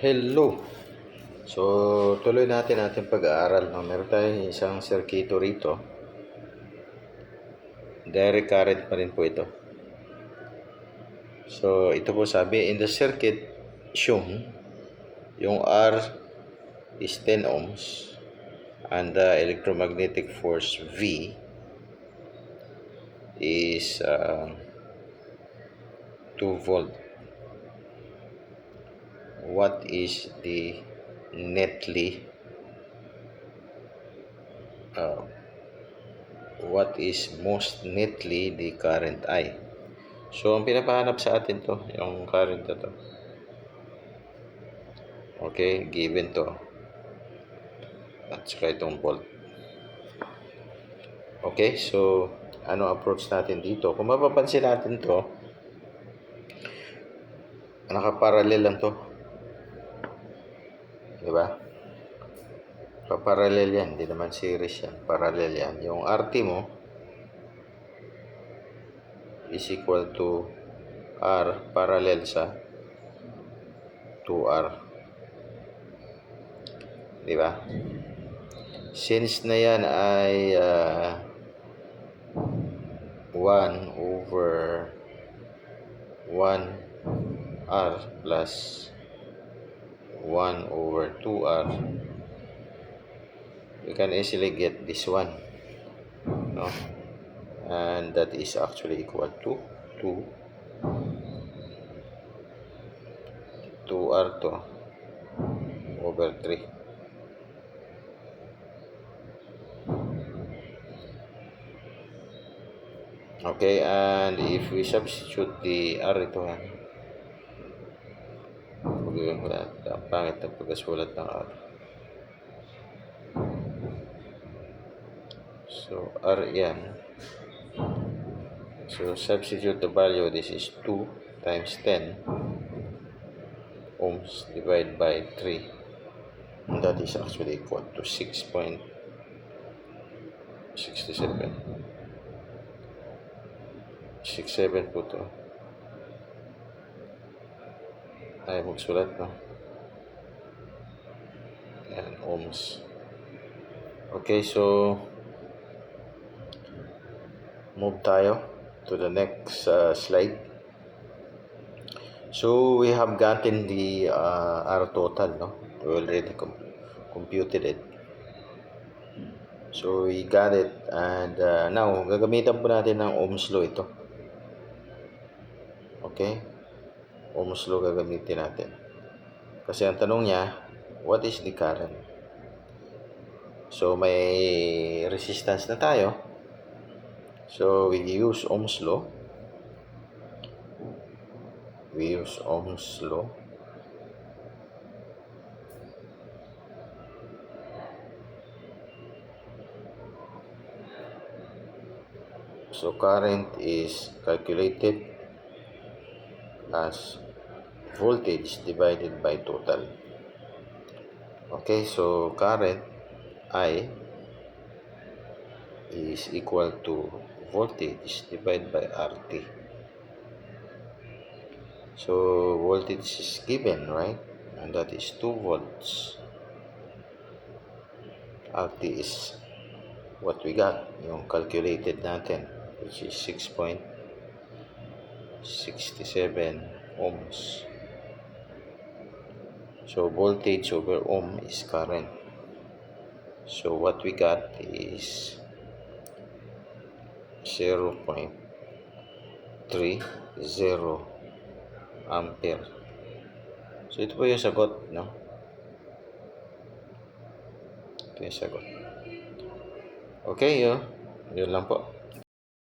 Hello! So, tuloy natin ating pag-aaral. No? Meron tayong isang circuito rito. Direct current pa rin po ito. So, ito po sabi, in the circuit shown, yung R is 10 ohms and the electromagnetic force V is 2 volt. What is the most neatly the current I? So, ang pinapahanap sa atin to, yung current na to. Okay, given to. At saka itong volt. Okay, so, ano approach natin dito? Kung mapapansin natin to, nakaparallel lang to. Diba? Parallel yan, hindi naman series yan. Parallel yan. Yung RT mo is equal to R parallel sa 2R. Diba? Since na yan ay 1 over 1R plus 1 over 2R, we can easily get this one, no? And that is actually equal to 2R to over 3. Okay, and if we substitute the R ito, ang pangit ng pagkasulat ng R. So, R yan. So, substitute the value. This is 2 times 10 ohms divided by 3. And that is actually equal to 6.67. po to. Ay, magsulat, no? Yan, ohms. Okay, so move tayo to the next slide. So we have gotten the R total, no? We already computed it. So we got it, and now gagamitan po natin ng Ohm's law ito. Okay? Ohm's law gagamitin natin. Kasi ang tanong niya, what is the current? So may resistance na tayo. So we use Ohm's law. So current is calculated as voltage divided by total. Okay, so current I is equal to voltage divided by RT. So voltage is given, right? And that is 2 volts. RT is what we got, yung calculated natin, which is 6.67 ohms. So voltage over ohm is current. So what we got is 0.30 ampere. So ito po yung sagot, no? Ito yung sagot. Okay, yun lang po.